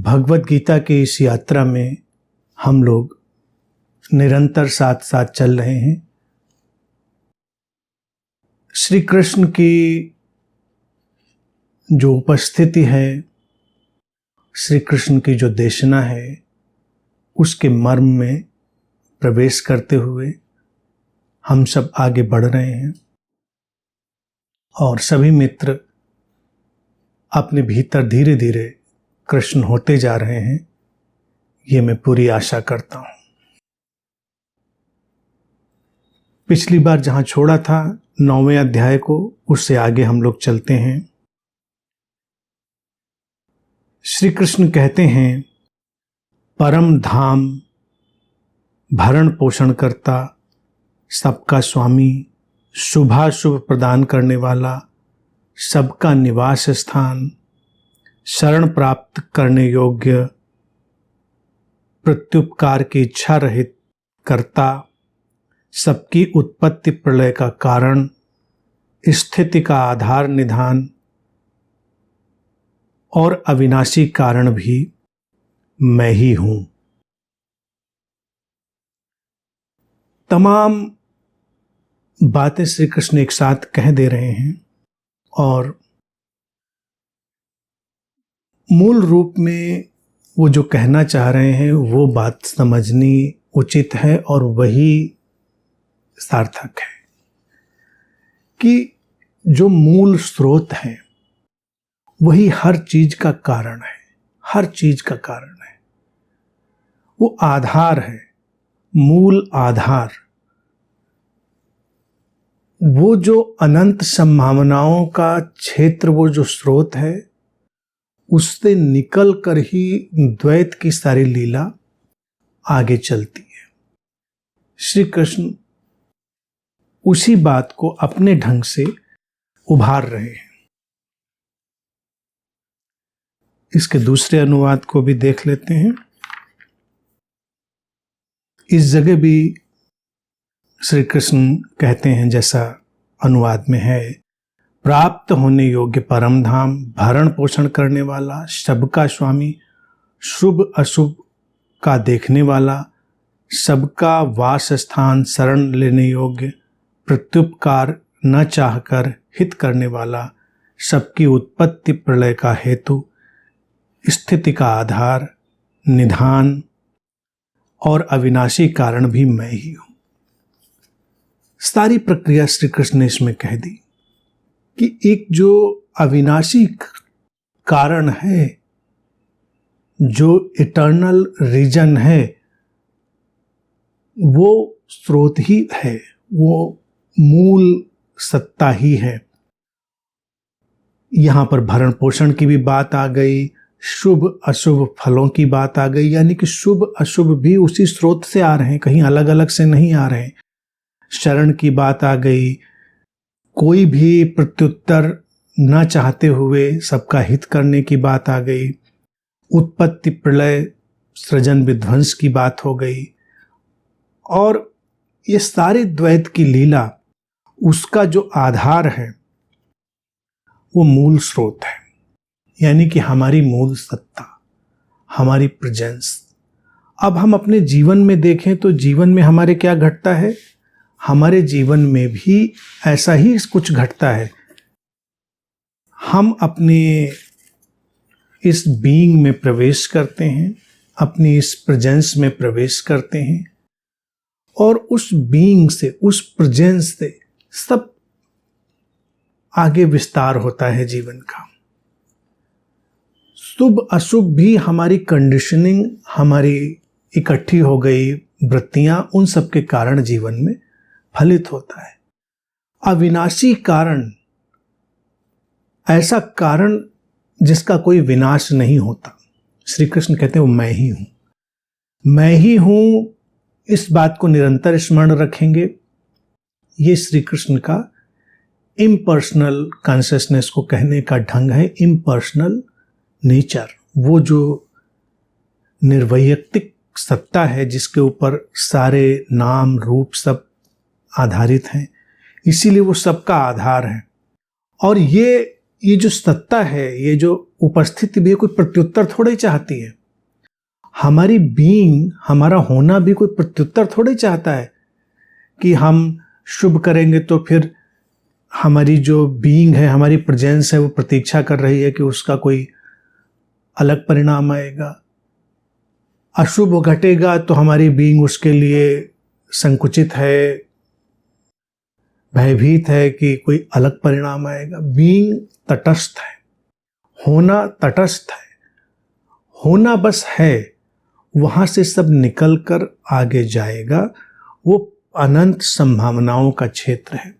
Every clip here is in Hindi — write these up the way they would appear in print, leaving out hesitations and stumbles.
भगवत गीता की इस यात्रा में हम लोग निरंतर साथ साथ चल रहे हैं। श्री कृष्ण की जो उपस्थिति है, श्री कृष्ण की जो देशना है, उसके मर्म में प्रवेश करते हुए हम सब आगे बढ़ रहे हैं और सभी मित्र अपने भीतर धीरे धीरे कृष्ण होते जा रहे हैं, ये मैं पूरी आशा करता हूं। पिछली बार जहां छोड़ा था 9वें अध्याय को, उससे आगे हम लोग चलते हैं। श्री कृष्ण कहते हैं, परम धाम, भरण पोषण करता, सबका स्वामी, शुभाशुभ प्रदान करने वाला, सबका निवास स्थान, शरण प्राप्त करने योग्य, प्रत्युपकार की इच्छा रहित करता, सबकी उत्पत्ति प्रलय का कारण, स्थिति का आधार निधान और अविनाशी कारण भी मैं ही हूं। तमाम बातें श्री कृष्ण एक साथ कह दे रहे हैं और मूल रूप में वो जो कहना चाह रहे हैं वो बात समझनी उचित है और वही सार्थक है कि जो मूल स्रोत है वही हर चीज का कारण है, हर चीज का कारण है। वो आधार है, मूल आधार। वो जो अनंत संभावनाओं का क्षेत्र, वो जो स्रोत है, उससे निकल कर ही द्वैत की सारी लीला आगे चलती है। श्री कृष्ण उसी बात को अपने ढंग से उभार रहे हैं। इसके दूसरे अनुवाद को भी देख लेते हैं। इस जगह भी श्री कृष्ण कहते हैं, जैसा अनुवाद में है, प्राप्त होने योग्य परम धाम, भरण पोषण करने वाला, सबका स्वामी, शुभ अशुभ का देखने वाला, सबका वास स्थान, शरण लेने योग्य, प्रत्युपकार न चाहकर हित करने वाला, सबकी उत्पत्ति प्रलय का हेतु, स्थिति का आधार, निधान और अविनाशी कारण भी मैं ही हूं। सारी प्रक्रिया श्री कृष्ण ने इसमें कह दी कि एक जो अविनाशी कारण है, जो इटर्नल रीजन है, वो स्रोत ही है, वो मूल सत्ता ही है। यहां पर भरण पोषण की भी बात आ गई, शुभ अशुभ फलों की बात आ गई, यानी कि शुभ अशुभ भी उसी स्रोत से आ रहे हैं, कहीं अलग अलग से नहीं आ रहे हैं। शरण की बात आ गई, कोई भी प्रत्युत्तर न चाहते हुए सबका हित करने की बात आ गई, उत्पत्ति प्रलय सृजन विध्वंस की बात हो गई, और ये सारी द्वैत की लीला, उसका जो आधार है वो मूल स्रोत है, यानी कि हमारी मूल सत्ता, हमारी प्रेजेंस। अब हम अपने जीवन में देखें तो जीवन में हमारे क्या घटता है, हमारे जीवन में भी ऐसा ही कुछ घटता है। हम अपने इस बीइंग में प्रवेश करते हैं, अपनी इस प्रेजेंस में प्रवेश करते हैं, और उस बीइंग से, उस प्रेजेंस से सब आगे विस्तार होता है जीवन का। शुभ अशुभ भी हमारी कंडीशनिंग, हमारी इकट्ठी हो गई वृत्तियां, उन सब के कारण जीवन में फलित होता है। अविनाशी कारण, ऐसा कारण जिसका कोई विनाश नहीं होता, श्री कृष्ण कहते हैं वो मैं ही हूं। मैं ही हूं, इस बात को निरंतर स्मरण रखेंगे। ये श्री कृष्ण का इम्पर्सनल कॉन्शियसनेस को कहने का ढंग है, इम्पर्सनल नेचर, वो जो निर्वैयक्तिक सत्ता है जिसके ऊपर सारे नाम रूप सब आधारित हैं, इसीलिए वो सबका आधार है। और ये जो सत्ता है, ये जो उपस्थिति भी है, कोई प्रत्युत्तर थोड़ा ही चाहती है। हमारी बीइंग, हमारा होना भी कोई प्रत्युत्तर थोड़ी चाहता है कि हम शुभ करेंगे तो फिर हमारी जो बीइंग है, हमारी प्रेजेंस है, वो प्रतीक्षा कर रही है कि उसका कोई अलग परिणाम आएगा। अशुभ घटेगा तो हमारी बीइंग उसके लिए संकुचित है, भयभीत है कि कोई अलग परिणाम आएगा। बीइंग तटस्थ है, होना तटस्थ है, होना बस है, वहां से सब निकल कर आगे जाएगा। वो अनंत संभावनाओं का क्षेत्र है।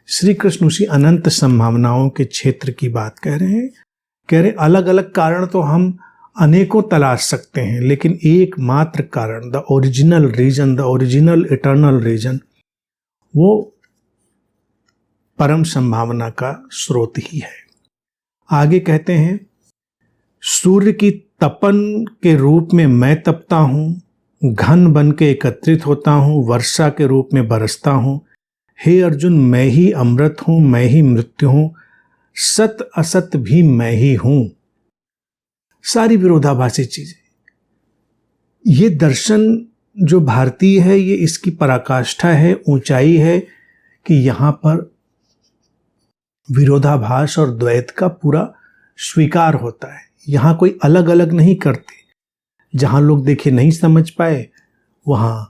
श्री कृष्ण उसी अनंत संभावनाओं के क्षेत्र की बात कह रहे हैं। कह रहे अलग अलग कारण तो हम अनेकों तलाश सकते हैं, लेकिन एकमात्र कारण, the original reason, the original eternal reason, वो परम संभावना का स्रोत ही है। आगे कहते हैं, सूर्य की तपन के रूप में मैं तपता हूं, घन बन के एकत्रित होता हूं, वर्षा के रूप में बरसता हूं। हे अर्जुन, मैं ही अमृत हूं, मैं ही मृत्यु हूं, सत असत भी मैं ही हूं। सारी विरोधाभासी चीजें। ये दर्शन जो भारतीय है, ये इसकी पराकाष्ठा है, ऊंचाई है कि यहां पर विरोधाभास और द्वैत का पूरा स्वीकार होता है। यहां कोई अलग अलग नहीं करते। जहां लोग देखे नहीं समझ पाए, वहां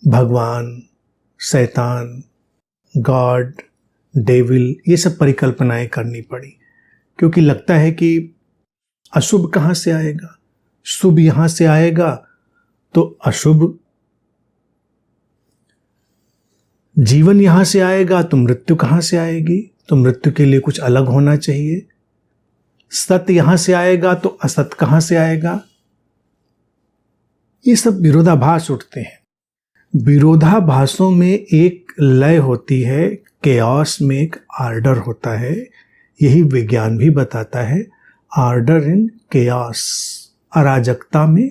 भगवान, शैतान, गॉड, डेविल, ये सब परिकल्पनाएं करनी पड़ी, क्योंकि लगता है कि अशुभ कहां से आएगा, शुभ यहां से आएगा तो अशुभ, जीवन यहां से आएगा तो मृत्यु कहां से आएगी, तो मृत्यु के लिए कुछ अलग होना चाहिए। सत्य यहां से आएगा तो असत कहां से आएगा। ये सब विरोधाभास उठते हैं। विरोधाभासों में एक लय होती है, केओस में एक आर्डर होता है। यही विज्ञान भी बताता है, आर्डर इन केओस, अराजकता में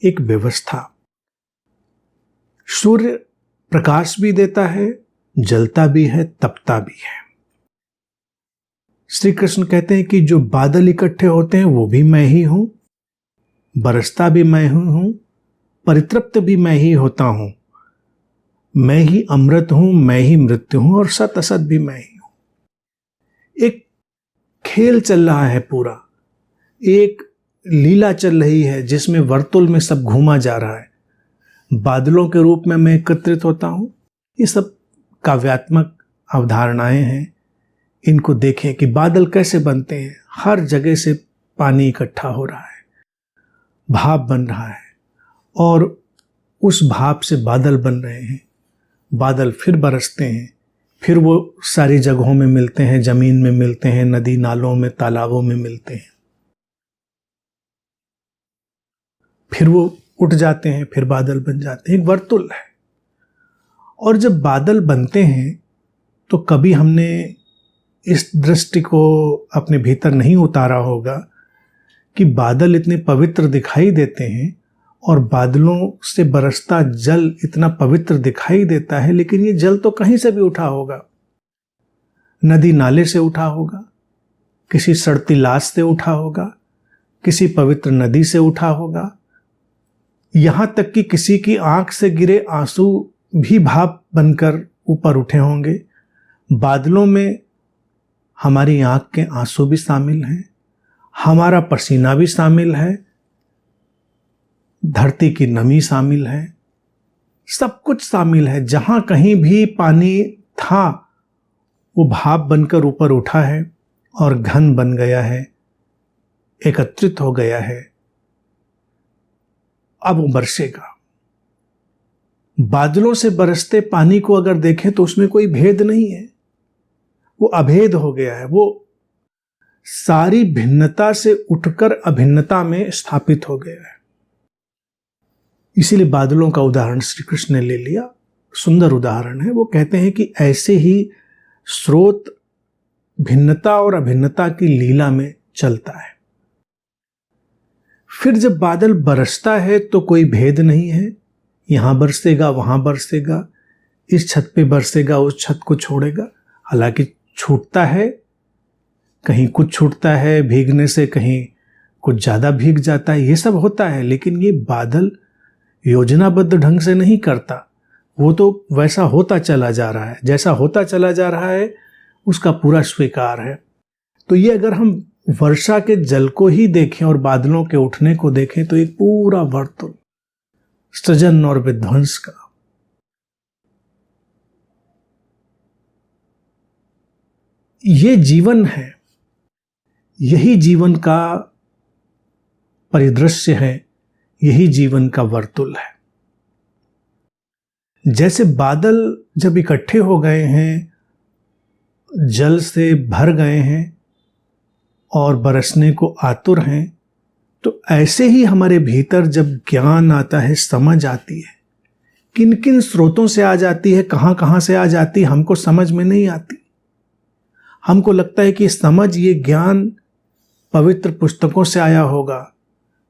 एक व्यवस्था। सूर्य प्रकाश भी देता है, जलता भी है, तपता भी है। श्री कृष्ण कहते हैं कि जो बादल इकट्ठे होते हैं वो भी मैं ही हूं, बरसता भी मैं ही हूं, परितृप्त भी मैं ही होता हूं, मैं ही अमृत हूं, मैं ही मृत्यु हूं, और सत असत भी मैं ही हूं। एक खेल चल रहा है पूरा, एक लीला चल रही है जिसमें वर्तुल में सब घूमा जा रहा है। बादलों के रूप में मैं एकत्रित होता हूं। ये सब काव्यात्मक अवधारणाएं हैं। इनको देखें कि बादल कैसे बनते हैं। हर जगह से पानी इकट्ठा हो रहा है, भाप बन रहा है, और उस भाप से बादल बन रहे हैं। बादल फिर बरसते हैं, फिर वो सारी जगहों में मिलते हैं, जमीन में मिलते हैं, नदी नालों में, तालाबों में मिलते हैं, फिर वो उठ जाते हैं, फिर बादल बन जाते हैं। एक वर्तुल है। और जब बादल बनते हैं तो कभी हमने इस दृष्टि को अपने भीतर नहीं उतारा होगा कि बादल इतने पवित्र दिखाई देते हैं और बादलों से बरसता जल इतना पवित्र दिखाई देता है, लेकिन ये जल तो कहीं से भी उठा होगा। नदी नाले से उठा होगा, किसी सड़ती लाश से उठा होगा, किसी पवित्र नदी से उठा होगा। यहां तक कि किसी की आंख से गिरे आंसू भी भाप बनकर ऊपर उठे होंगे। बादलों में हमारी आंख के आंसू भी शामिल हैं, हमारा पसीना भी शामिल है, धरती की नमी शामिल है, सब कुछ शामिल है। जहां कहीं भी पानी था वो भाप बनकर ऊपर उठा है और घन बन गया है, एकत्रित हो गया है। अब वो बरसेगा। बादलों से बरसते पानी को अगर देखें तो उसमें कोई भेद नहीं है, वो अभेद हो गया है। वो सारी भिन्नता से उठकर अभिन्नता में स्थापित हो गया है। इसीलिए बादलों का उदाहरण श्री कृष्ण ने ले लिया। सुंदर उदाहरण है। वो कहते हैं कि ऐसे ही स्रोत भिन्नता और अभिन्नता की लीला में चलता है। फिर जब बादल बरसता है तो कोई भेद नहीं है, यहां बरसेगा, वहां बरसेगा, इस छत पे बरसेगा, उस छत को छोड़ेगा। हालांकि छूटता है, कहीं कुछ छूटता है भीगने से, कहीं कुछ ज़्यादा भीग जाता है, ये सब होता है। लेकिन ये बादल योजनाबद्ध ढंग से नहीं करता, वो तो वैसा होता चला जा रहा है, जैसा होता चला जा रहा है उसका पूरा स्वीकार है। तो ये अगर हम वर्षा के जल को ही देखें और बादलों के उठने को देखें तो एक पूरा वर्तुल सृजन और विध्वंस का। ये जीवन है, यही जीवन का परिदृश्य है, यही जीवन का वर्तुल है। जैसे बादल जब इकट्ठे हो गए हैं, जल से भर गए हैं और बरसने को आतुर हैं, तो ऐसे ही हमारे भीतर जब ज्ञान आता है, समझ आती है, किन किन स्रोतों से आ जाती है, कहाँ कहाँ से आ जाती है, हमको समझ में नहीं आती। हमको लगता है कि समझ, ये ज्ञान पवित्र पुस्तकों से आया होगा,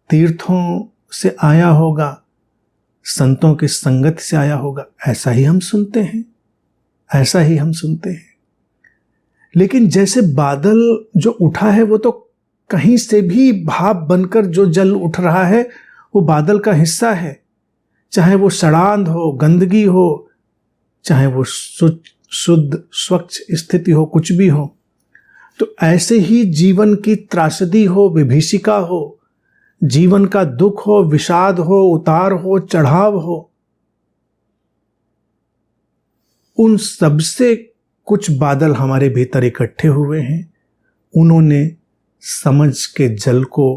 तीर्थों से आया होगा, संतों की संगत से आया होगा। ऐसा ही हम सुनते हैं, ऐसा ही हम सुनते हैं। लेकिन जैसे बादल जो उठा है वो तो कहीं से भी भाप बनकर जो जल उठ रहा है वो बादल का हिस्सा है, चाहे वो सड़ांध हो, गंदगी हो, चाहे वो शुद्ध स्वच्छ स्थिति हो, कुछ भी हो। तो ऐसे ही जीवन की त्रासदी हो, विभीषिका हो, जीवन का दुख हो, विषाद हो, उतार हो, चढ़ाव हो, उन सबसे कुछ बादल हमारे भीतर इकट्ठे हुए हैं। उन्होंने समझ के जल को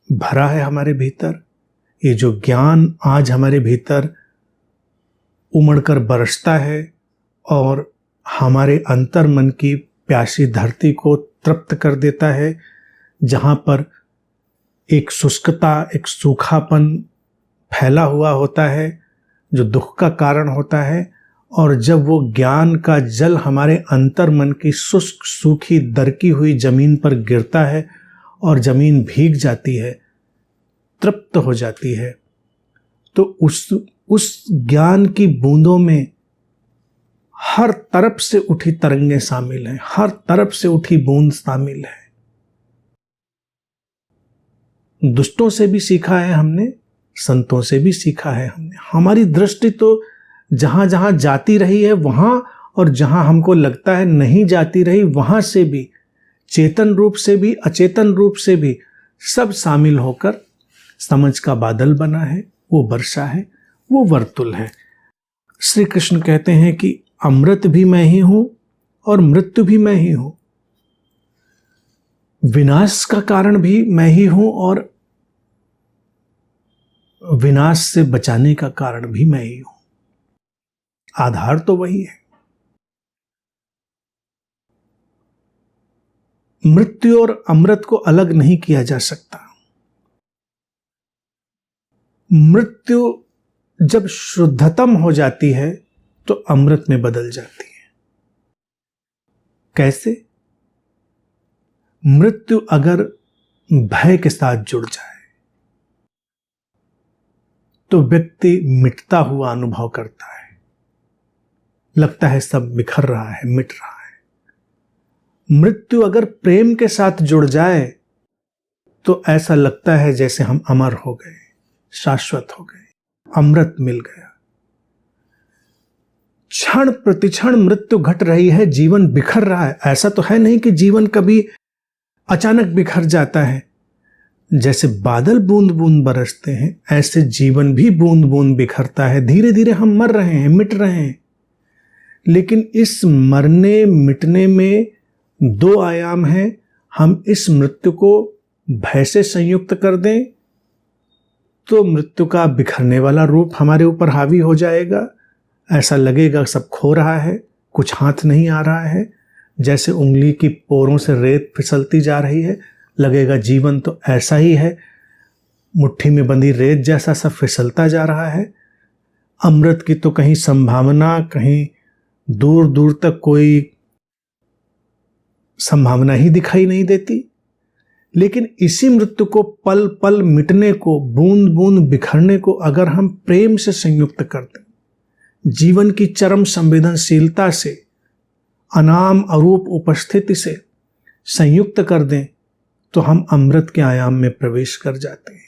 भरा है हमारे भीतर। ये जो ज्ञान आज हमारे भीतर उमड़कर बरसता है और हमारे अंतर मन की प्यासी धरती को तृप्त कर देता है, जहाँ पर एक शुष्कता, एक सूखापन फैला हुआ होता है जो दुख का कारण होता है। और जब वो ज्ञान का जल हमारे अंतर मन की शुष्क, सूखी, दरकी हुई जमीन पर गिरता है और जमीन भीग जाती है, तृप्त हो जाती है, तो उस ज्ञान की बूंदों में हर तरफ से उठी तरंगें शामिल हैं, हर तरफ से उठी बूंद शामिल है। दुष्टों से भी सीखा है हमने, संतों से भी सीखा है हमने। हमारी दृष्टि तो जहां जहां जाती रही है वहां, और जहां हमको लगता है नहीं जाती रही वहां से भी, चेतन रूप से भी, अचेतन रूप से भी, सब शामिल होकर समझ का बादल बना है। वो वर्षा है, वो वर्तुल है। श्री कृष्ण कहते हैं कि अमृत भी मैं ही हूं और मृत्यु भी मैं ही हूं, विनाश का कारण भी मैं ही हूं और विनाश से बचाने का कारण भी मैं ही हूं। आधार तो वही है। मृत्यु और अमृत को अलग नहीं किया जा सकता। मृत्यु जब शुद्धतम हो जाती है तो अमृत में बदल जाती है। कैसे? मृत्यु अगर भय के साथ जुड़ जाए तो व्यक्ति मिटता हुआ अनुभव करता है, लगता है सब बिखर रहा है, मिट रहा है। मृत्यु अगर प्रेम के साथ जुड़ जाए तो ऐसा लगता है जैसे हम अमर हो गए, शाश्वत हो गए, अमृत मिल गया। क्षण प्रतिक्षण मृत्यु घट रही है, जीवन बिखर रहा है। ऐसा तो है नहीं कि जीवन कभी अचानक बिखर जाता है। जैसे बादल बूंद बूंद बरसते हैं, ऐसे जीवन भी बूंद बूंद बिखरता है। धीरे धीरे हम मर रहे हैं, मिट रहे हैं। लेकिन इस मरने मिटने में दो आयाम हैं। हम इस मृत्यु को भय से संयुक्त कर दें तो मृत्यु का बिखरने वाला रूप हमारे ऊपर हावी हो जाएगा। ऐसा लगेगा सब खो रहा है, कुछ हाथ नहीं आ रहा है, जैसे उंगली की पोरों से रेत फिसलती जा रही है। लगेगा जीवन तो ऐसा ही है, मुट्ठी में बंधी रेत जैसा सब फिसलता जा रहा है। अमृत की तो कहीं संभावना, कहीं दूर दूर तक कोई संभावना ही दिखाई नहीं देती। लेकिन इसी मृत्यु को, पल पल मिटने को, बूंद बूंद बिखरने को अगर हम प्रेम से संयुक्त कर दें, जीवन की चरम संवेदनशीलता से, अनाम अरूप उपस्थिति से संयुक्त कर दें, तो हम अमृत के आयाम में प्रवेश कर जाते हैं।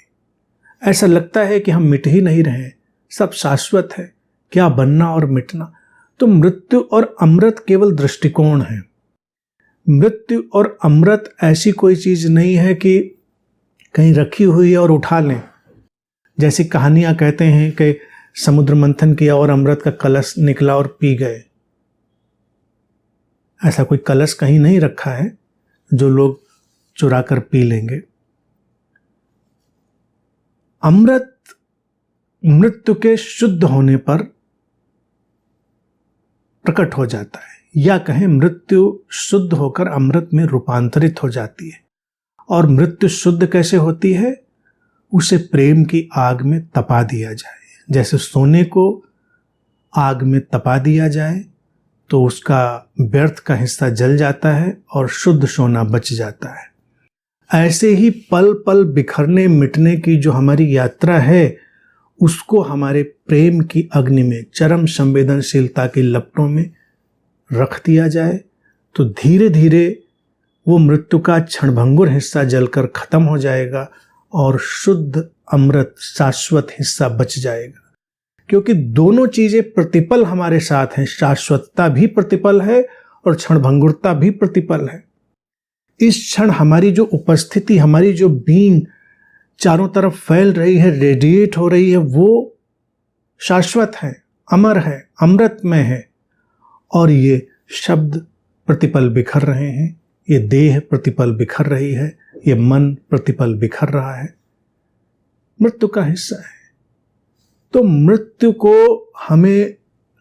ऐसा लगता है कि हम मिट ही नहीं रहे, सब शाश्वत है, क्या बनना और मिटना। तो मृत्यु और अमृत केवल दृष्टिकोण है। मृत्यु और अमृत ऐसी कोई चीज नहीं है कि कहीं रखी हुई है और उठा लें। जैसी कहानियां कहते हैं कि समुद्र मंथन किया और अमृत का कलश निकला और पी गए। ऐसा कोई कलश कहीं नहीं रखा है जो लोग चुरा कर पी लेंगे। अमृत मृत्यु के शुद्ध होने पर प्रकट हो जाता है, या कहें मृत्यु शुद्ध होकर अमृत में रूपांतरित हो जाती है। और मृत्यु शुद्ध कैसे होती है? उसे प्रेम की आग में तपा दिया जाए। जैसे सोने को आग में तपा दिया जाए तो उसका व्यर्थ का हिस्सा जल जाता है और शुद्ध सोना बच जाता है। ऐसे ही पल पल बिखरने मिटने की जो हमारी यात्रा है, उसको हमारे प्रेम की अग्नि में, चरम संवेदनशीलता की लपटों में रख दिया जाए तो धीरे धीरे वो मृत्यु का क्षणभंगुर हिस्सा जलकर खत्म हो जाएगा और शुद्ध अमृत शाश्वत हिस्सा बच जाएगा। क्योंकि दोनों चीजें प्रतिपल हमारे साथ हैं, शाश्वतता भी प्रतिपल है और क्षणभंगुरता भी प्रतिपल है। इस क्षण हमारी जो उपस्थिति, हमारी जो बीइंग चारों तरफ फैल रही है, रेडिएट हो रही है, वो शाश्वत है, अमर है, अमृतमय है। और ये शब्द प्रतिपल बिखर रहे हैं, ये देह प्रतिपल बिखर रही है, ये मन प्रतिपल बिखर रहा है, मृत्यु का हिस्सा है। तो मृत्यु को हमें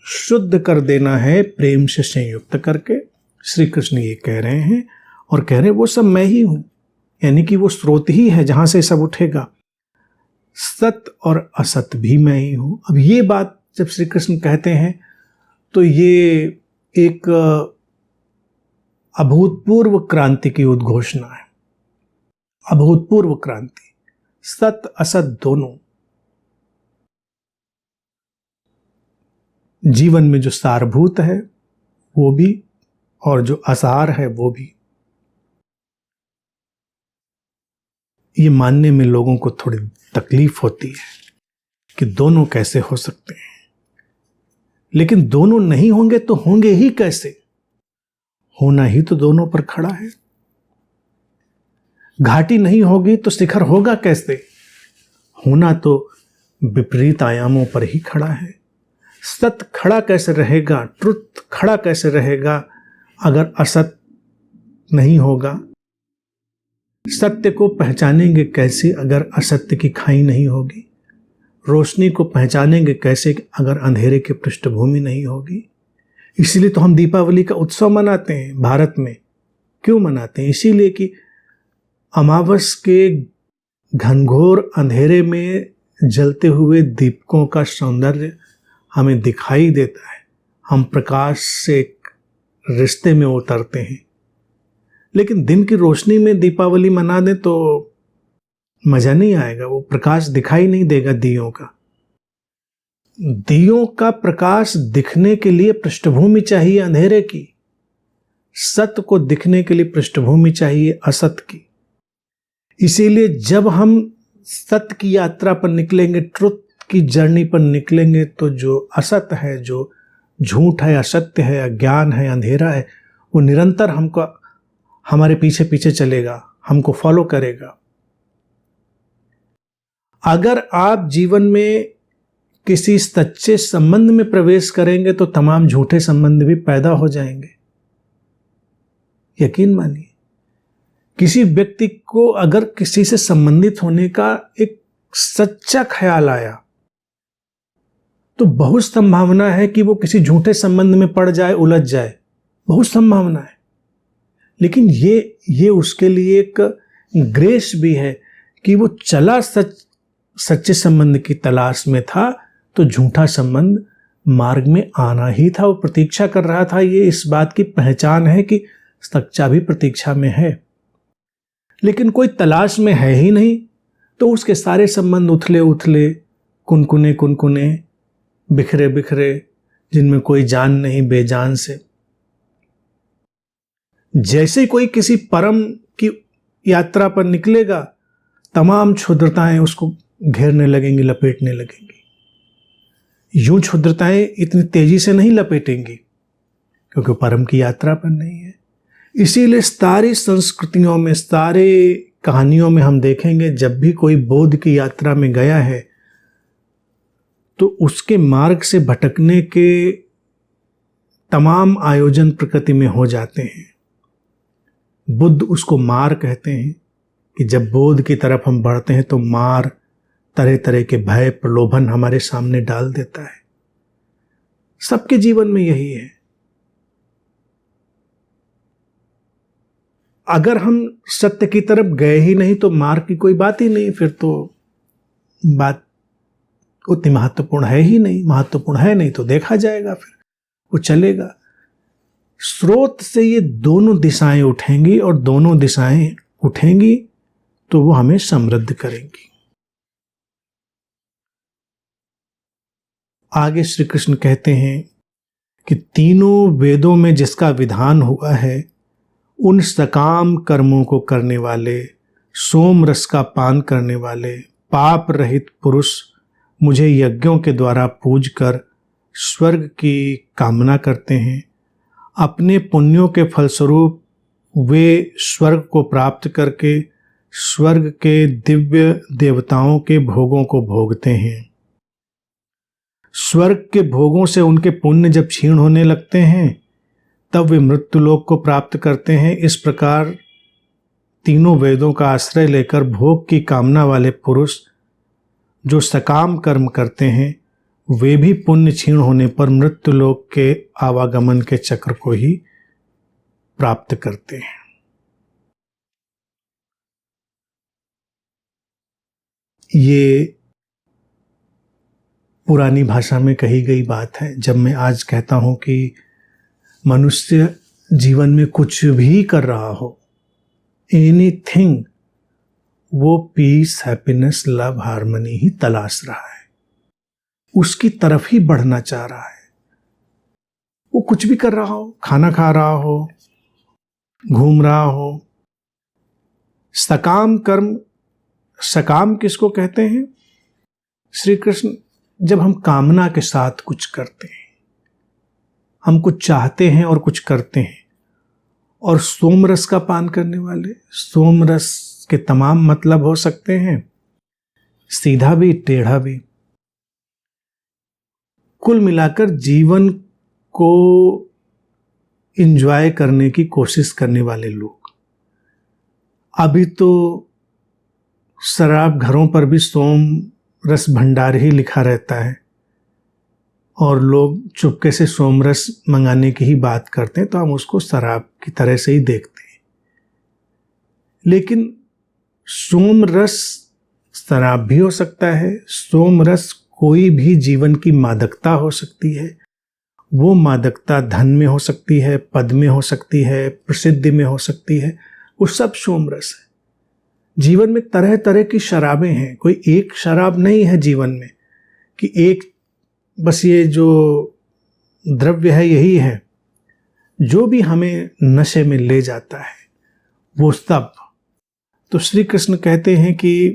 शुद्ध कर देना है प्रेम से संयुक्त करके। श्री कृष्ण ये कह रहे हैं, और कह रहे हैं वो सब मैं ही हूं, यानी कि वो स्रोत ही है जहां से सब उठेगा। सत्य और असत्य भी मैं ही हूं। अब ये बात जब श्री कृष्ण कहते हैं तो ये एक अभूतपूर्व क्रांति की उद्घोषणा है। अभूतपूर्व क्रांति, सत्य असत दोनों। जीवन में जो सारभूत है वो भी और जो असार है वो भी। ये मानने में लोगों को थोड़ी तकलीफ होती है कि दोनों कैसे हो सकते हैं। लेकिन दोनों नहीं होंगे तो होंगे ही कैसे? होना ही तो दोनों पर खड़ा है। घाटी नहीं होगी तो शिखर होगा कैसे? होना तो विपरीत आयामों पर ही खड़ा है। सत्य खड़ा कैसे रहेगा, ट्रुथ खड़ा कैसे रहेगा अगर असत नहीं होगा? सत्य को पहचानेंगे कैसे अगर असत्य की खाई नहीं होगी? रोशनी को पहचानेंगे कैसे अगर अंधेरे की पृष्ठभूमि नहीं होगी? इसीलिए तो हम दीपावली का उत्सव मनाते हैं भारत में। क्यों मनाते हैं? इसीलिए कि अमावस के घनघोर अंधेरे में जलते हुए दीपकों का सौंदर्य हमें दिखाई देता है। हम प्रकाश से एक रिश्ते में उतरते हैं। लेकिन दिन की रोशनी में दीपावली मना दें तो मजा नहीं आएगा, वो प्रकाश दिखाई नहीं देगा दियों का। दियों का प्रकाश दिखने के लिए पृष्ठभूमि चाहिए अंधेरे की। सत्य को दिखने के लिए पृष्ठभूमि चाहिए असत की। इसीलिए जब हम सत्य की यात्रा पर निकलेंगे, ट्रुथ की जर्नी पर निकलेंगे, तो जो असत है, जो झूठ है, असत्य है, अज्ञान है, अंधेरा है, वो निरंतर हमको हमारे पीछे पीछे चलेगा, हमको फॉलो करेगा। अगर आप जीवन में किसी सच्चे संबंध में प्रवेश करेंगे तो तमाम झूठे संबंध भी पैदा हो जाएंगे। यकीन मानिए, किसी व्यक्ति को अगर किसी से संबंधित होने का एक सच्चा ख्याल आया तो बहुत संभावना है कि वो किसी झूठे संबंध में पड़ जाए, उलझ जाए, बहुत संभावना है। लेकिन ये उसके लिए एक ग्रेस भी है कि वो चला सच्चे संबंध की तलाश में था, तो झूठा संबंध मार्ग में आना ही था, वो प्रतीक्षा कर रहा था। ये इस बात की पहचान है कि सच्चा भी प्रतीक्षा में है। लेकिन कोई तलाश में है ही नहीं, तो उसके सारे संबंध उथले उथले, कुनकुने कुनकुने, बिखरे बिखरे, जिनमें कोई जान नहीं, बेजान से। जैसे कोई किसी परम की यात्रा पर निकलेगा, तमाम क्षुद्रताएं उसको घेरने लगेंगी, लपेटने लगेंगी। यूं क्षुद्रताएं इतनी तेजी से नहीं लपेटेंगी क्योंकि परम की यात्रा पर नहीं है। इसीलिए सारी संस्कृतियों में, सारे कहानियों में हम देखेंगे जब भी कोई बोध की यात्रा में गया है तो उसके मार्ग से भटकने के तमाम आयोजन प्रकृति में हो जाते हैं। बुद्ध उसको मार कहते हैं कि जब बोध की तरफ हम बढ़ते हैं तो मार, तरह तरह के भय, प्रलोभन हमारे सामने डाल देता है। सबके जीवन में यही है। अगर हम सत्य की तरफ गए ही नहीं तो मार की कोई बात ही नहीं, फिर तो बात उतनी महत्वपूर्ण है ही नहीं। महत्वपूर्ण है नहीं तो देखा जाएगा, फिर वो चलेगा। स्रोत से ये दोनों दिशाएं उठेंगी और दोनों दिशाएं उठेंगी तो वो हमें समृद्ध करेंगी। आगे श्री कृष्ण कहते हैं कि तीनों वेदों में जिसका विधान हुआ है, उन सकाम कर्मों को करने वाले, सोम रस का पान करने वाले, पाप रहित पुरुष मुझे यज्ञों के द्वारा पूज कर स्वर्ग की कामना करते हैं। अपने पुण्यों के फलस्वरूप वे स्वर्ग को प्राप्त करके स्वर्ग के दिव्य देवताओं के भोगों को भोगते हैं। स्वर्ग के भोगों से उनके पुण्य जब क्षीण होने लगते हैं तब वे मृत्युलोक को प्राप्त करते हैं। इस प्रकार तीनों वेदों का आश्रय लेकर भोग की कामना वाले पुरुष जो सकाम कर्म करते हैं वे भी पुण्य क्षीण होने पर मृत्युलोक के आवागमन के चक्र को ही प्राप्त करते हैं। ये पुरानी भाषा में कही गई बात है। जब मैं आज कहता हूं कि मनुष्य जीवन में कुछ भी कर रहा हो, एनीथिंग, वो पीस, हैप्पीनेस, लव, हार्मनी ही तलाश रहा है, उसकी तरफ ही बढ़ना चाह रहा है। वो कुछ भी कर रहा हो, खाना खा रहा हो, घूम रहा हो। सकाम कर्म, सकाम किसको कहते हैं? श्री कृष्ण, जब हम कामना के साथ कुछ करते हैं, हम कुछ चाहते हैं और कुछ करते हैं। और सोम रस का पान करने वाले, सोम रस के तमाम मतलब हो सकते हैं, सीधा भी, टेढ़ा भी। कुल मिलाकर जीवन को एंजॉय करने की कोशिश करने वाले लोग। अभी तो शराब घरों पर भी सोम रस भंडार ही लिखा रहता है और लोग चुपके से सोम रस मंगाने की ही बात करते हैं, तो हम उसको शराब की तरह से ही देखते हैं। लेकिन सोम रस शराब भी हो सकता है, सोम रस कोई भी जीवन की मादकता हो सकती है। वो मादकता धन में हो सकती है, पद में हो सकती है, प्रसिद्धि में हो सकती है, वो सब सोम रस है। जीवन में तरह तरह की शराबें हैं, कोई एक शराब नहीं है जीवन में कि एक बस ये जो द्रव्य है यही है। जो भी हमें नशे में ले जाता है वो सब। तो श्री कृष्ण कहते हैं कि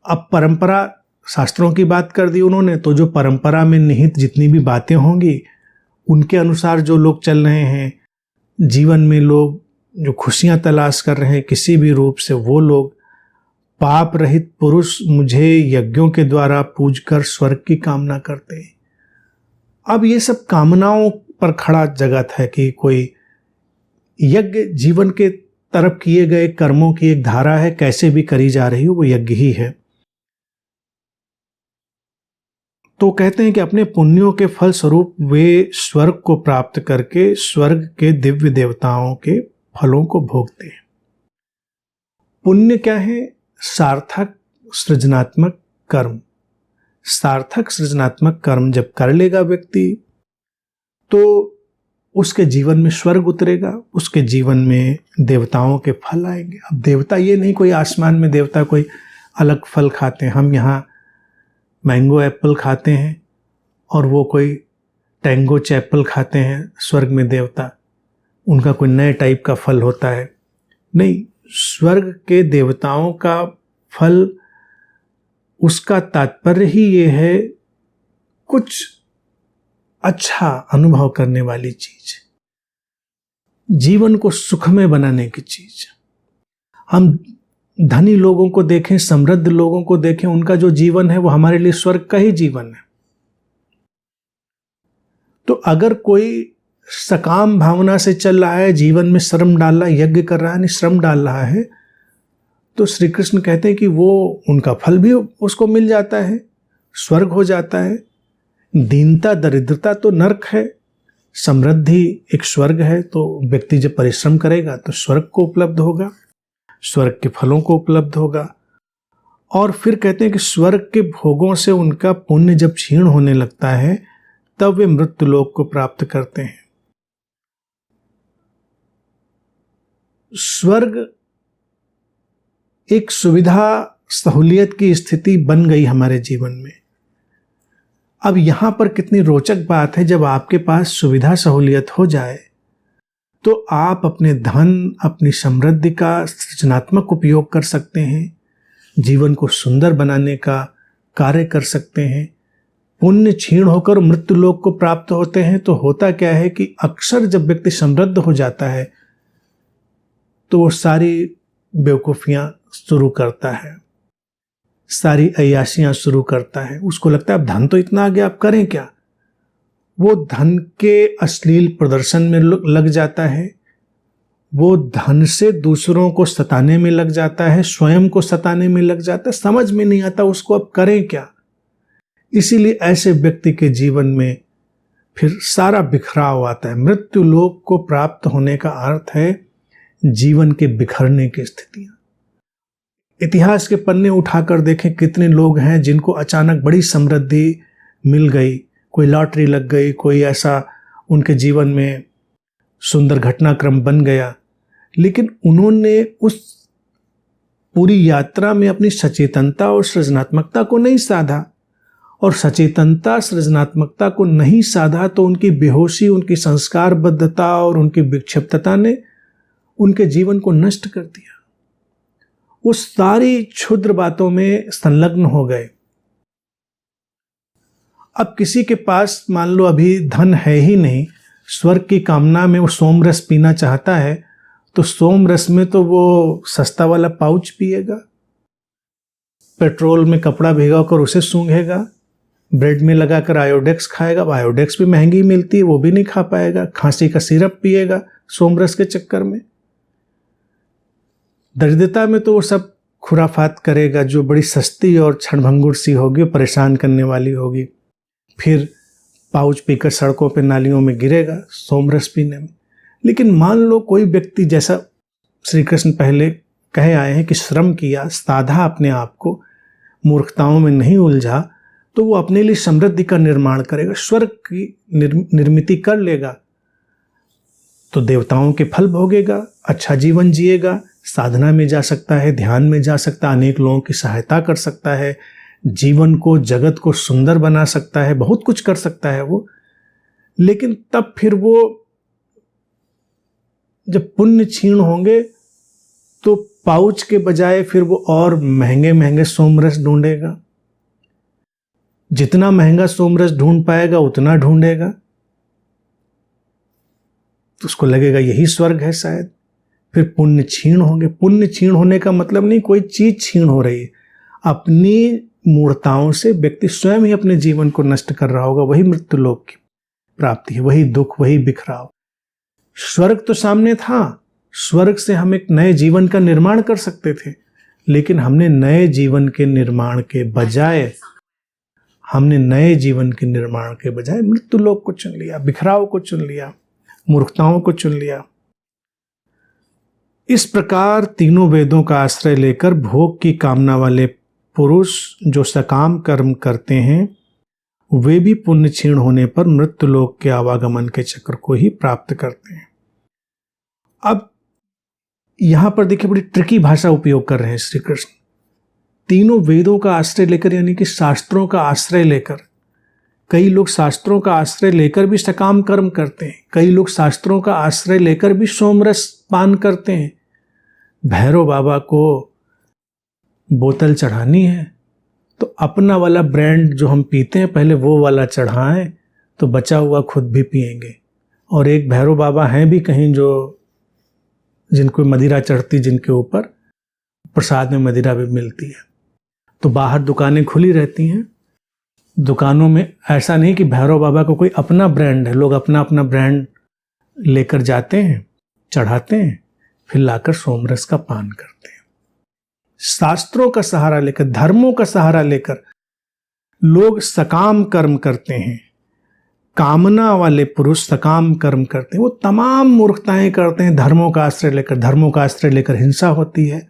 अब परंपरा, शास्त्रों की बात कर दी उन्होंने, तो जो परंपरा में निहित जितनी भी बातें होंगी उनके अनुसार जो लोग चल रहे हैं, जीवन में लोग जो खुशियां तलाश कर रहे हैं किसी भी रूप से, वो लोग, पाप रहित पुरुष मुझे यज्ञों के द्वारा पूजकर स्वर्ग की कामना करते हैं। अब ये सब कामनाओं पर खड़ा जगत है कि कोई यज्ञ जीवन के तरफ किए गए कर्मों की एक धारा है, कैसे भी करी जा रही हो वो यज्ञ ही है। तो कहते हैं कि अपने पुण्यों के फल स्वरूप वे स्वर्ग को प्राप्त करके स्वर्ग के दिव्य देवताओं के फलों को भोगते हैं। पुण्य क्या है? सार्थक सृजनात्मक कर्म। सार्थक सृजनात्मक कर्म जब कर लेगा व्यक्ति तो उसके जीवन में स्वर्ग उतरेगा, उसके जीवन में देवताओं के फल आएंगे। अब देवता ये नहीं कोई आसमान में देवता कोई अलग फल खाते हैं। हम यहाँ मैंगो एप्पल खाते हैं और वो कोई टैंगो चैपल खाते हैं। स्वर्ग में देवता, उनका कोई नए टाइप का फल होता है, नहीं, स्वर्ग के देवताओं का फल, उसका तात्पर्य ही ये है कुछ अच्छा अनुभव करने वाली चीज, जीवन को सुखमय बनाने की चीज। हम धनी लोगों को देखें, समृद्ध लोगों को देखें, उनका जो जीवन है वो हमारे लिए स्वर्ग का ही जीवन है। तो अगर कोई सकाम भावना से चल रहा है, जीवन में श्रम डाल रहा है, यज्ञ कर रहा है, नहीं श्रम डाल रहा है, तो श्री कृष्ण कहते हैं कि वो उनका फल भी उसको मिल जाता है, स्वर्ग हो जाता है। दीनता दरिद्रता तो नरक है, समृद्धि एक स्वर्ग है। तो व्यक्ति जब परिश्रम करेगा तो स्वर्ग को उपलब्ध होगा, स्वर्ग के फलों को उपलब्ध होगा। और फिर कहते हैं कि स्वर्ग के भोगों से उनका पुण्य जब क्षीण होने लगता है तब वे मृत्यु लोक को प्राप्त करते हैं। स्वर्ग एक सुविधा सहूलियत की स्थिति बन गई हमारे जीवन में। अब यहां पर कितनी रोचक बात है, जब आपके पास सुविधा सहूलियत हो जाए तो आप अपने धन, अपनी समृद्धि का सृजनात्मक उपयोग कर सकते हैं, जीवन को सुंदर बनाने का कार्य कर सकते हैं। पुण्य क्षीण होकर मृत्यु लोक को प्राप्त होते हैं। तो होता क्या है कि अक्सर जब व्यक्ति समृद्ध हो जाता है तो वो सारी बेवकूफियां शुरू करता है, सारी अय्याशियां शुरू करता है। उसको लगता है अब धन तो इतना आ गया, अब करें क्या। वो धन के अश्लील प्रदर्शन में लग जाता है, वो धन से दूसरों को सताने में लग जाता है, स्वयं को सताने में लग जाता है। समझ में नहीं आता उसको अब करें क्या। इसीलिए ऐसे व्यक्ति के जीवन में फिर सारा बिखराव आता है। मृत्यु लोक को प्राप्त होने का अर्थ है जीवन के बिखरने की स्थितियां। इतिहास के पन्ने उठाकर देखें, कितने लोग हैं जिनको अचानक बड़ी समृद्धि मिल गई, कोई लॉटरी लग गई, कोई ऐसा उनके जीवन में सुंदर घटनाक्रम बन गया, लेकिन उन्होंने उस पूरी यात्रा में अपनी सचेतनता और सृजनात्मकता को नहीं साधा। और सचेतनता सृजनात्मकता को नहीं साधा तो उनकी बेहोशी, उनकी संस्कारबद्धता और उनकी विक्षिप्तता ने उनके जीवन को नष्ट कर दिया। वो सारी क्षुद्र बातों में संलग्न हो गए। अब किसी के पास मान लो अभी धन है ही नहीं, स्वर्ग की कामना में वो सोम रस पीना चाहता है, तो सोम रस में तो वो सस्ता वाला पाउच पिएगा, पेट्रोल में कपड़ा भिगोकर उसे सूंघेगा, ब्रेड में लगाकर आयोडेक्स खाएगा। आयोडेक्स भी महंगी मिलती है, वो भी नहीं खा पाएगा। खांसी का सिरप पिएगा सोम रस के चक्कर में। दरिद्रता में तो वो सब खुराफात करेगा जो बड़ी सस्ती और क्षणभंगुर सी होगी, परेशान करने वाली होगी। फिर पाउच पीकर सड़कों पे नालियों में गिरेगा सोम रस पीने में। लेकिन मान लो कोई व्यक्ति, जैसा श्री कृष्ण पहले कहे आए हैं कि श्रम किया, साधा अपने आप को, मूर्खताओं में नहीं उलझा, तो वो अपने लिए समृद्धि का निर्माण करेगा, स्वर्ग की निर्मिति कर लेगा, तो देवताओं के फल भोगेगा, अच्छा जीवन जिएगा, साधना में जा सकता है, ध्यान में जा सकता है, अनेक लोगों की सहायता कर सकता है, जीवन को, जगत को सुंदर बना सकता है, बहुत कुछ कर सकता है वो। लेकिन तब फिर वो जब पुण्य क्षीण होंगे तो पाउच के बजाय फिर वो और महंगे महंगे सोमरस ढूंढेगा। जितना महंगा सोमरस ढूंढ पाएगा उतना ढूंढेगा, तो उसको लगेगा यही स्वर्ग है शायद। फिर पुण्य क्षीण होंगे। पुण्य क्षीण होने का मतलब नहीं कोई चीज क्षीण हो रही है, अपनी मूर्ताओं से व्यक्ति स्वयं ही अपने जीवन को नष्ट कर रहा होगा। वही मृत्यु लोक की प्राप्ति है, वही दुख, वही बिखराव। स्वर्ग तो सामने था, स्वर्ग से हम एक नए जीवन का निर्माण कर सकते थे, लेकिन हमने नए जीवन के निर्माण के बजाय मृत्यु लोक को चुन लिया, बिखराव को चुन लिया, मूर्खताओं को चुन लिया। इस प्रकार तीनों वेदों का आश्रय लेकर भोग की कामना वाले पुरुष जो सकाम कर्म करते हैं वे भी पुण्य क्षीण होने पर मृत्यु लोक के आवागमन के चक्र को ही प्राप्त करते हैं। अब यहां पर देखिए बड़ी ट्रिकी भाषा उपयोग कर रहे हैं श्री कृष्ण। तीनों वेदों का आश्रय लेकर, यानी कि शास्त्रों का आश्रय लेकर। कई लोग शास्त्रों का आश्रय लेकर भी सकाम कर्म करते हैं, कई लोग शास्त्रों का आश्रय लेकर भी सोमरस पान करते हैं, भैरव बाबा को बोतल चढ़ानी है तो अपना वाला ब्रांड जो हम पीते हैं पहले वो वाला चढ़ाएं, तो बचा हुआ खुद भी पिएंगे। और एक भैरव बाबा हैं भी कहीं जो जिनको मदिरा चढ़ती, जिनके ऊपर प्रसाद में मदिरा भी मिलती है। तो बाहर दुकानें खुली रहती हैं, दुकानों में ऐसा नहीं कि भैरव बाबा को कोई अपना ब्रांड है, लोग अपना अपना ब्रांड लेकर जाते हैं, चढ़ाते हैं, फिर लाकर सोमरस का पान करते हैं। शास्त्रों का सहारा लेकर, धर्मों का सहारा लेकर लोग सकाम कर्म करते हैं। कामना वाले पुरुष सकाम कर्म करते हैं, वो तमाम मूर्खताएं करते हैं धर्मों का आश्रय लेकर। धर्मों का आश्रय लेकर हिंसा होती है,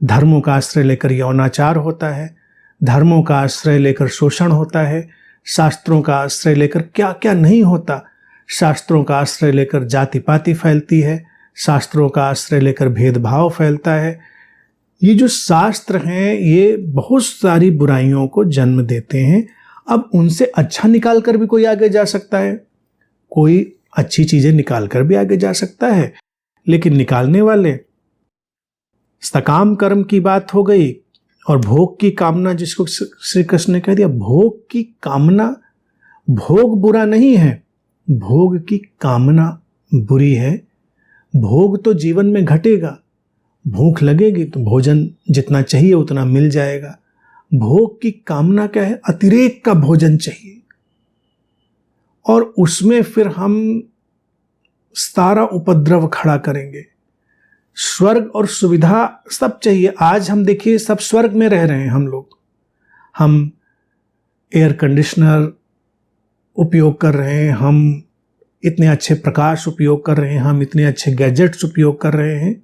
धर्मों का आश्रय लेकर यौनाचार होता है, धर्मों का आश्रय लेकर शोषण होता है, शास्त्रों का आश्रय लेकर क्या क्या नहीं होता। शास्त्रों का आश्रय लेकर जाति पाति फैलती है, शास्त्रों का आश्रय लेकर भेदभाव फैलता है। ये जो शास्त्र हैं ये बहुत सारी बुराइयों को जन्म देते हैं। अब उनसे अच्छा निकाल कर भी कोई आगे जा सकता है, कोई अच्छी चीजें निकाल कर भी आगे जा सकता है, लेकिन निकालने वाले सकाम कर्म की बात हो गई। और भोग की कामना, जिसको श्री कृष्ण ने कह दिया भोग की कामना, भोग बुरा नहीं है, भोग की कामना बुरी है। भोग तो जीवन में घटेगा, भूख लगेगी तो भोजन जितना चाहिए उतना मिल जाएगा। भोग की कामना क्या है? अतिरेक का भोजन चाहिए, और उसमें फिर हम सारा उपद्रव खड़ा करेंगे। स्वर्ग और सुविधा सब चाहिए। आज हम देखिए सब स्वर्ग में रह रहे हैं हम लोग। हम एयर कंडीशनर उपयोग कर रहे हैं, हम इतने अच्छे प्रकाश उपयोग कर रहे हैं, हम इतने अच्छे गैजेट्स उपयोग कर रहे हैं।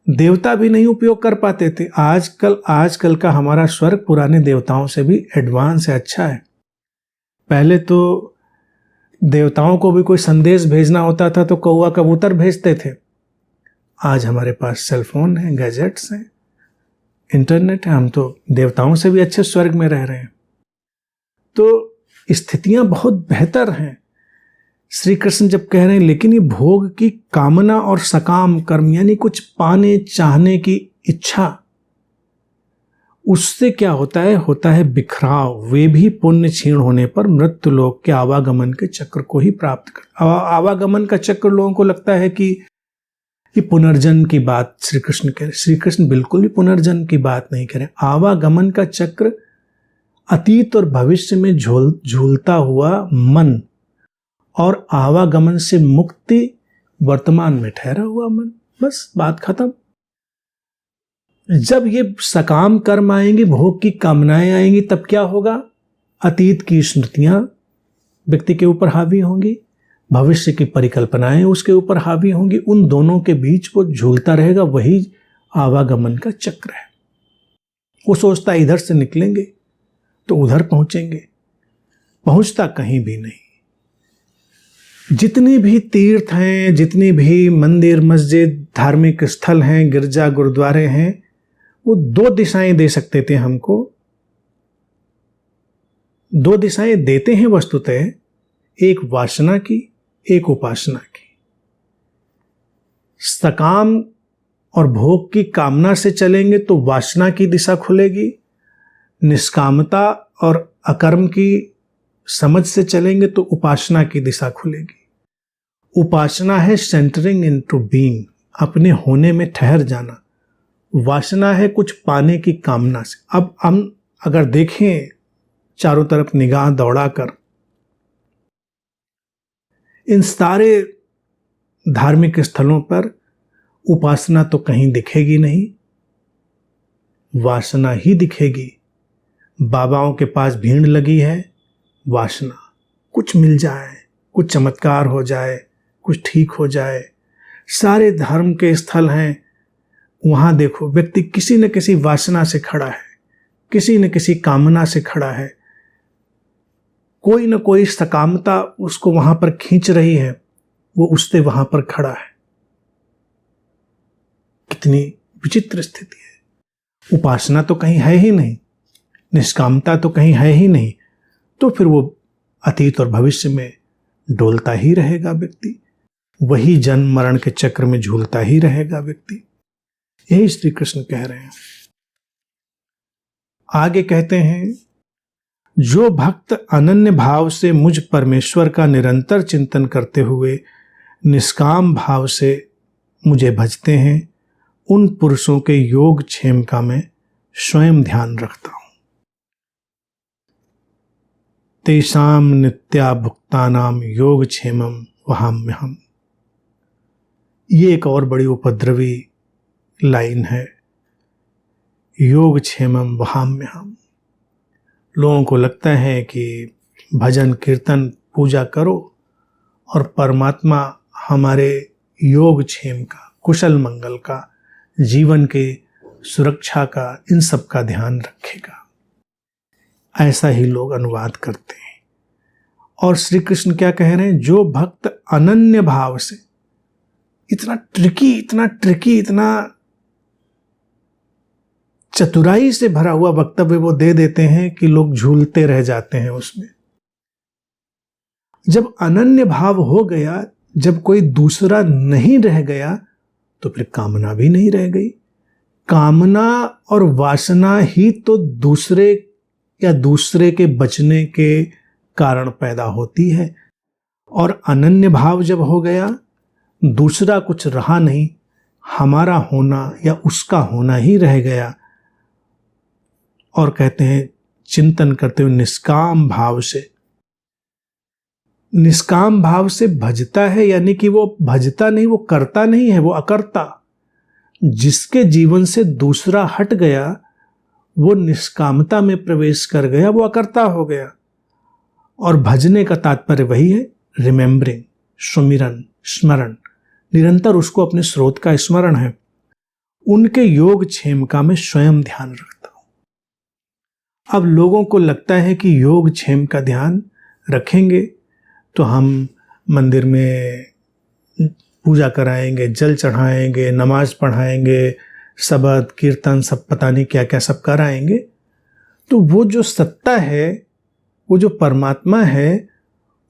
देवता भी नहीं उपयोग कर पाते थे। आजकल का हमारा स्वर्ग पुराने देवताओं से भी एडवांस है, अच्छा है। पहले तो देवताओं को भी कोई संदेश भेजना होता था तो कौवा कबूतर भेजते थे। आज हमारे पास सेलफोन है, गैजेट्स हैं, इंटरनेट है, हम तो देवताओं से भी अच्छे स्वर्ग में रह रहे हैं। तो स्थितियां बहुत बेहतर हैं। श्री कृष्ण जब कह रहे हैं लेकिन ये भोग की कामना और सकाम कर्म, यानी कुछ पाने चाहने की इच्छा, उससे क्या होता है बिखराव। वे भी पुण्य क्षीण होने पर मृत्यु लोक के आवागमन के चक्र को ही प्राप्त कर। आवागमन का चक्र लोगों को लगता है कि ये पुनर्जन्म की बात श्री कृष्ण कह रहे। श्री कृष्ण बिल्कुल भी पुनर्जन्म की बात नहीं कह रहे। आवागमन का चक्र अतीत और भविष्य में झूलता हुआ मन, और आवागमन से मुक्ति वर्तमान में ठहरा हुआ मन, बस बात खत्म। जब ये सकाम कर्म आएंगे, भोग की कामनाएं आएंगी, तब क्या होगा? अतीत की स्मृतियां व्यक्ति के ऊपर हावी होंगी, भविष्य की परिकल्पनाएं उसके ऊपर हावी होंगी। उन दोनों के बीच वो झूलता रहेगा। वही आवागमन का चक्र है। वो सोचता है इधर से निकलेंगे तो उधर पहुंचेंगे, पहुंचता कहीं भी नहीं। जितने भी तीर्थ हैं, जितने भी मंदिर मस्जिद धार्मिक स्थल हैं, गिरजा गुरुद्वारे हैं, वो दो दिशाएं दे सकते थे हमको। दो दिशाएं देते हैं वस्तुतः, एक वासना की, एक उपासना की। सकाम और भोग की कामना से चलेंगे तो वासना की दिशा खुलेगी, निष्कामता और अकर्म की समझ से चलेंगे तो उपासना की दिशा खुलेगी। उपासना है सेंटरिंग इनटू बीइंग, अपने होने में ठहर जाना। वासना है कुछ पाने की कामना से। अब हम अगर देखें चारों तरफ निगाह दौड़ाकर, इन सारे धार्मिक स्थलों पर उपासना तो कहीं दिखेगी नहीं, वासना ही दिखेगी। बाबाओं के पास भीड़ लगी है, वासना, कुछ मिल जाए, कुछ चमत्कार हो जाए, कुछ ठीक हो जाए। सारे धर्म के स्थल हैं, वहां देखो व्यक्ति किसी न किसी वासना से खड़ा है, किसी न किसी कामना से खड़ा है। कोई न कोई सकामता उसको वहां पर खींच रही है, वो उससे वहां पर खड़ा है। कितनी विचित्र स्थिति है। उपासना तो कहीं है ही नहीं, निष्कामता तो कहीं है ही नहीं, तो फिर वो अतीत और भविष्य में डोलता ही रहेगा व्यक्ति, वही जन्म मरण के चक्र में झूलता ही रहेगा व्यक्ति। यही श्री कृष्ण कह रहे हैं। आगे कहते हैं, जो भक्त अनन्य भाव से मुझ परमेश्वर का निरंतर चिंतन करते हुए निष्काम भाव से मुझे भजते हैं, उन पुरुषों के योग क्षेम का मैं स्वयं ध्यान रखता हूं। तेषाम नित्या भुक्तानाम योग क्षेमम वहाम्यहम्। ये एक और बड़ी उपद्रवी लाइन है, योग क्षेमम वहाम्यहम्। लोगों को लगता है कि भजन कीर्तन पूजा करो और परमात्मा हमारे योग क्षेम का, कुशल मंगल का, जीवन के सुरक्षा का, इन सब का ध्यान रखेगा। ऐसा ही लोग अनुवाद करते हैं। और श्री कृष्ण क्या कह रहे हैं, जो भक्त अनन्य भाव से, इतना ट्रिकी, इतना चतुराई से भरा हुआ वक्तव्य वो दे देते हैं कि लोग झूलते रह जाते हैं उसमें। जब अनन्य भाव हो गया, जब कोई दूसरा नहीं रह गया, तो फिर कामना भी नहीं रह गई। कामना और वासना ही तो दूसरे या दूसरे के बचने के कारण पैदा होती है। और अनन्य भाव जब हो गया, दूसरा कुछ रहा नहीं, हमारा होना या उसका होना ही रह गया। और कहते हैं चिंतन करते हुए निष्काम भाव से, निष्काम भाव से भजता है, यानी कि वो भजता नहीं, वो करता नहीं है, वो अकर्ता। जिसके जीवन से दूसरा हट गया, वो निष्कामता में प्रवेश कर गया, वो अकर्ता हो गया। और भजने का तात्पर्य वही है, रिमेंबरिंग, सुमिरन, स्मरण, निरंतर उसको अपने स्रोत का स्मरण है। उनके योग क्षेम का मैं स्वयं ध्यान रखता हूं। अब लोगों को लगता है कि योग क्षेम का ध्यान रखेंगे तो हम मंदिर में पूजा कराएंगे, जल चढ़ाएंगे, नमाज पढ़ाएंगे, सबद कीर्तन सब पता नहीं क्या क्या सब कराएंगे। तो वो जो सत्ता है, वो जो परमात्मा है,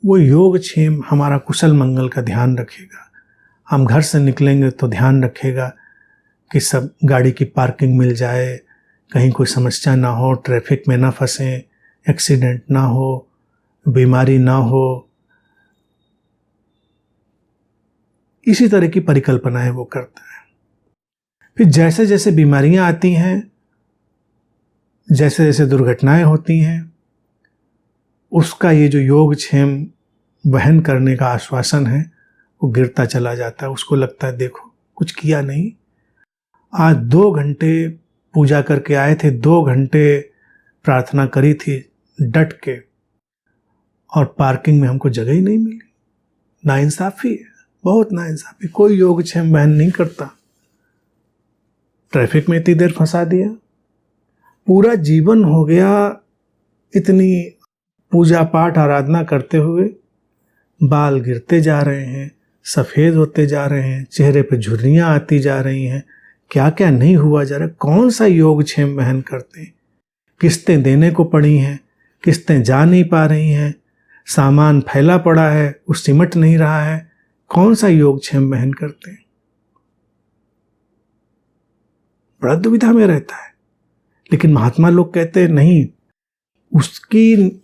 वो योग क्षेम, हमारा कुशल मंगल का ध्यान रखेगा। हम घर से निकलेंगे तो ध्यान रखेगा कि सब गाड़ी की पार्किंग मिल जाए, कहीं कोई समस्या ना हो, ट्रैफिक में ना फंसें, एक्सीडेंट ना हो, बीमारी ना हो। इसी तरह की परिकल्पनाएं वो करता है। फिर जैसे जैसे बीमारियां आती हैं, जैसे जैसे दुर्घटनाएं होती हैं, उसका ये जो योग क्षेम वहन करने का आश्वासन है, वो गिरता चला जाता है। उसको लगता है देखो कुछ किया नहीं, आज 2 घंटे पूजा करके आए थे, 2 घंटे प्रार्थना करी थी डट के, और पार्किंग में हमको जगह ही नहीं मिली। नाइंसाफी है, बहुत नाइंसाफी। कोई योग क्षेम वहन नहीं करता, ट्रैफिक में इतनी देर फंसा दिया। पूरा जीवन हो गया इतनी पूजा पाठ आराधना करते हुए, बाल गिरते जा रहे हैं, सफ़ेद होते जा रहे हैं, चेहरे पे झुर्रियाँ आती जा रही हैं, क्या क्या नहीं हुआ जा रहा। कौन सा योग क्षेम वहन करते हैं? किस्तें देने को पड़ी हैं, किस्तें जा नहीं पा रही हैं, सामान फैला पड़ा है, वो सिमट नहीं रहा है। कौन सा योग क्षेम वहन करते हैं? बड़ा दुविधा में रहता है। लेकिन महात्मा लोग कहते हैं नहीं, उसकी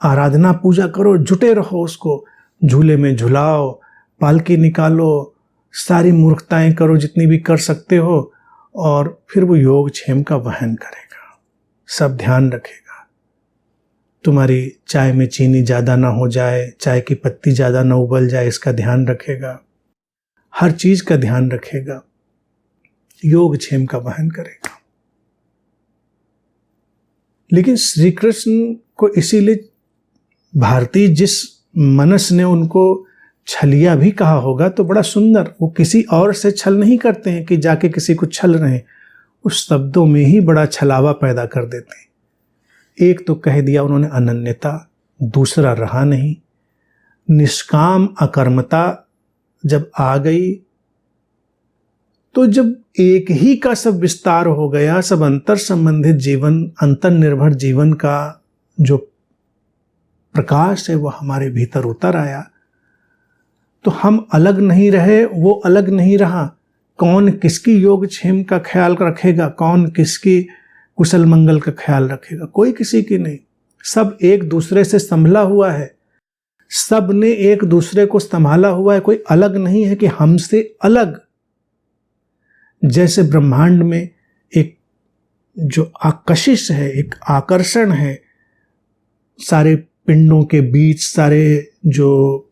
आराधना पूजा करो, जुटे रहो, उसको झूले में झुलाओ, पालकी निकालो, सारी मूर्खताएं करो जितनी भी कर सकते हो, और फिर वो योग क्षेम का वहन करेगा, सब ध्यान रखेगा। तुम्हारी चाय में चीनी ज़्यादा ना हो जाए, चाय की पत्ती ज़्यादा ना उबल जाए, इसका ध्यान रखेगा, हर चीज़ का ध्यान रखेगा, योग क्षेम का वहन करेगा। लेकिन श्री कृष्ण को इसीलिए भारतीय जिस मनस ने उनको छलिया भी कहा होगा, तो बड़ा सुंदर, वो किसी और से छल नहीं करते हैं कि जाके किसी को छल रहे हैं, उस शब्दों में ही बड़ा छलावा पैदा कर देते हैं। एक तो कह दिया उन्होंने अनन्यता, दूसरा रहा नहीं, निष्काम अकर्मता जब आ गई, तो जब एक ही का सब विस्तार हो गया, सब अंतर संबंधित जीवन, अंतर निर्भर जीवन का जो प्रकाश है वो हमारे भीतर उतर आया, तो हम अलग नहीं रहे, वो अलग नहीं रहा, कौन किसकी योगक्षेम का ख्याल रखेगा, कौन किसकी कुशल मंगल का ख्याल रखेगा? कोई किसी की नहीं। सब एक दूसरे से संभला हुआ है, सब ने एक दूसरे को संभाला हुआ है। कोई अलग नहीं है कि हमसे अलग। जैसे ब्रह्मांड में एक जो आकर्षिश है, एक आकर्षण है सारे पिंडों के बीच, सारे जो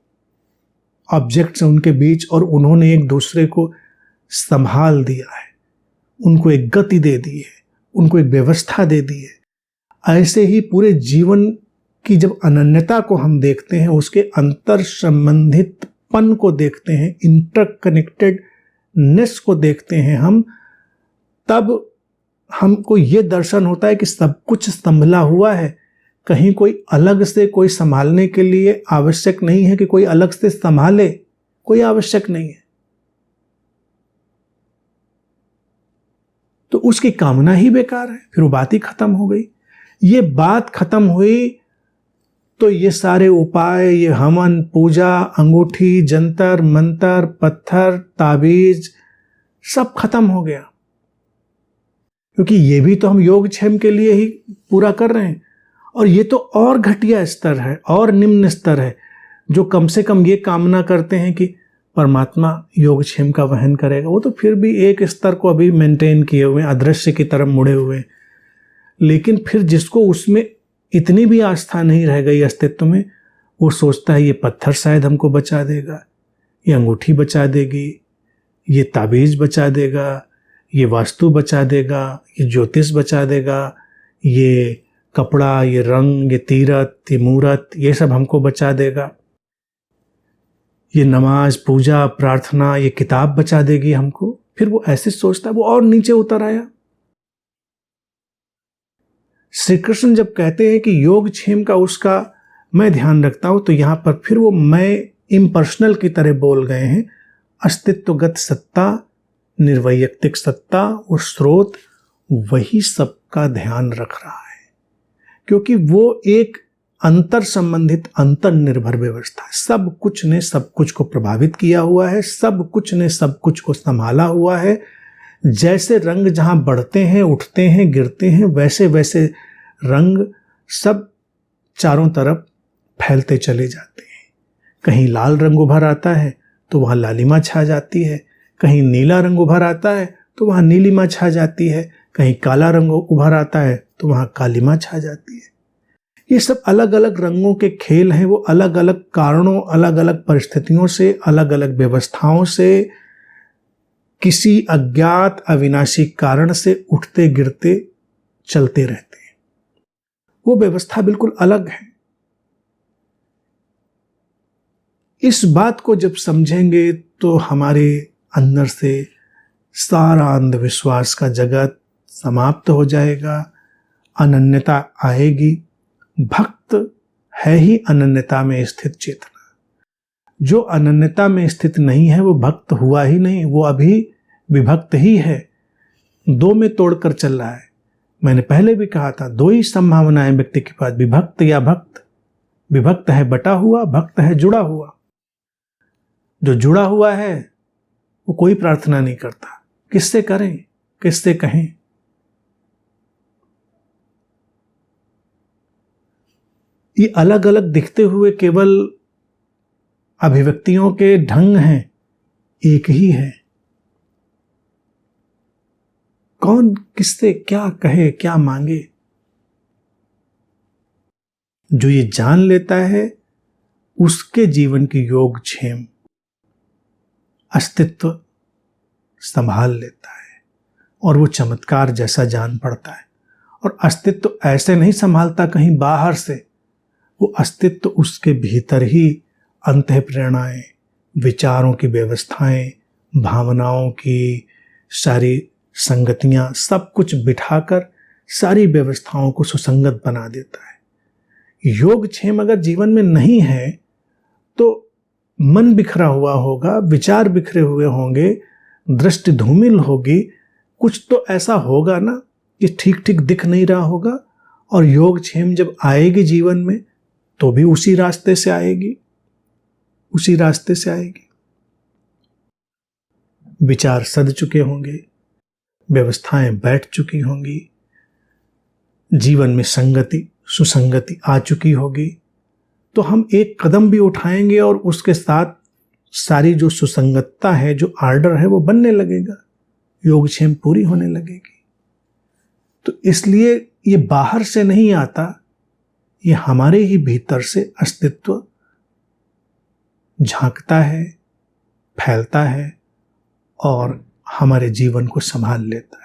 ऑब्जेक्ट्स हैं उनके बीच, और उन्होंने एक दूसरे को संभाल दिया है, उनको एक गति दे दी है, उनको एक व्यवस्था दे दी है। ऐसे ही पूरे जीवन की जब अनन्यता को हम देखते हैं, उसके अंतर संबंधितपन को देखते हैं, इंटरकनेक्टेडनेस को देखते हैं हम, तब हमको ये दर्शन होता है कि सब कुछ संभला हुआ है। कहीं कोई अलग से कोई संभालने के लिए आवश्यक नहीं है कि कोई अलग से संभाले, कोई आवश्यक नहीं है। तो उसकी कामना ही बेकार है, फिर वो बात ही खत्म हो गई। ये बात खत्म हुई तो ये सारे उपाय, ये हवन, पूजा, अंगूठी, जंतर मंतर, पत्थर, ताबीज, सब खत्म हो गया। क्योंकि ये भी तो हम योगक्षेम के लिए ही पूरा कर रहे हैं। और ये तो और घटिया स्तर है, और निम्न स्तर है, जो कम से कम ये कामना करते हैं कि परमात्मा योगक्षेम का वहन करेगा। वो तो फिर भी एक स्तर को अभी मेंटेन किए हुए हैं, अदृश्य की तरफ मुड़े हुए। लेकिन फिर जिसको उसमें इतनी भी आस्था नहीं रह गई अस्तित्व में, वो सोचता है ये पत्थर शायद हमको बचा देगा, ये अंगूठी बचा देगी, ये ताबीज बचा देगा, ये वास्तु बचा देगा, ये ज्योतिष बचा देगा, ये कपड़ा, ये रंग, ये तीरथ, ये मूरत, ये सब हमको बचा देगा, ये नमाज, पूजा, प्रार्थना, ये किताब बचा देगी हमको। फिर वो ऐसे सोचता है, वो और नीचे उतर आया। श्री कृष्ण जब कहते हैं कि योगक्षेम का उसका मैं ध्यान रखता हूं, तो यहां पर फिर वो मैं इम्पर्सनल की तरह बोल गए हैं। अस्तित्वगत सत्ता, निर्वैयक्तिक सत्ता, वो स्रोत, वही सबका ध्यान रख रहा है। क्योंकि वो एक अंतर संबंधित, अंतर निर्भर व्यवस्था है। सब कुछ ने सब कुछ को प्रभावित किया हुआ है, सब कुछ ने सब कुछ को संभाला हुआ है। जैसे रंग जहां बढ़ते हैं, उठते हैं, गिरते हैं, वैसे वैसे रंग सब चारों तरफ फैलते चले जाते हैं। कहीं लाल रंग उभर आता है तो वहां लालिमा छा जाती है, कहीं नीला रंग उभर आता है तो वहां नीलिमा छा जाती है, कहीं काला रंग उभर आता है तो वहां कालिमा छा जाती है। ये सब अलग अलग रंगों के खेल हैं। वो अलग अलग कारणों, अलग अलग परिस्थितियों से, अलग अलग व्यवस्थाओं से, किसी अज्ञात अविनाशी कारण से उठते गिरते चलते रहते हैं। वो व्यवस्था बिल्कुल अलग है। इस बात को जब समझेंगे तो हमारे अंदर से सारा अंधविश्वास का जगत समाप्त हो जाएगा, अनन्यता आएगी। भक्त है ही अनन्यता में स्थित चेतना। जो अनन्यता में स्थित नहीं है वो भक्त हुआ ही नहीं, वो अभी विभक्त ही है, दो में तोड़कर चल रहा है। मैंने पहले भी कहा था, दो ही संभावनाएं व्यक्ति के पास, विभक्त या भक्त। विभक्त है बटा हुआ, भक्त है जुड़ा हुआ। जो जुड़ा हुआ है वो कोई प्रार्थना नहीं करता। किससे करें, किससे कहें? ये अलग अलग दिखते हुए केवल अभिव्यक्तियों के ढंग हैं, एक ही है। कौन किससे क्या कहे, क्या मांगे? जो ये जान लेता है उसके जीवन की योगक्षेम अस्तित्व संभाल लेता है और वो चमत्कार जैसा जान पड़ता है। और अस्तित्व ऐसे नहीं संभालता कहीं बाहर से, वो अस्तित्व उसके भीतर ही अंतःप्रेरणाएं, विचारों की व्यवस्थाएं, भावनाओं की सारी संगतियां, सब कुछ बिठाकर सारी व्यवस्थाओं को सुसंगत बना देता है। योगक्षेम अगर जीवन में नहीं है तो मन बिखरा हुआ होगा, विचार बिखरे हुए होंगे, दृष्टि धूमिल होगी, कुछ तो ऐसा होगा ना कि ठीक ठीक दिख नहीं रहा होगा। और योगक्षेम जब आएगी जीवन में तो भी उसी रास्ते से आएगी, उसी रास्ते से आएगी। विचार सध चुके होंगे, व्यवस्थाएं बैठ चुकी होंगी, जीवन में संगति सुसंगति आ चुकी होगी, तो हम एक कदम भी उठाएंगे और उसके साथ सारी जो सुसंगतता है, जो आर्डर है, वो बनने लगेगा, योगक्षेम पूरी होने लगेगी। तो इसलिए ये बाहर से नहीं आता, ये हमारे ही भीतर से अस्तित्व झांकता है, फैलता है और हमारे जीवन को संभाल लेता है।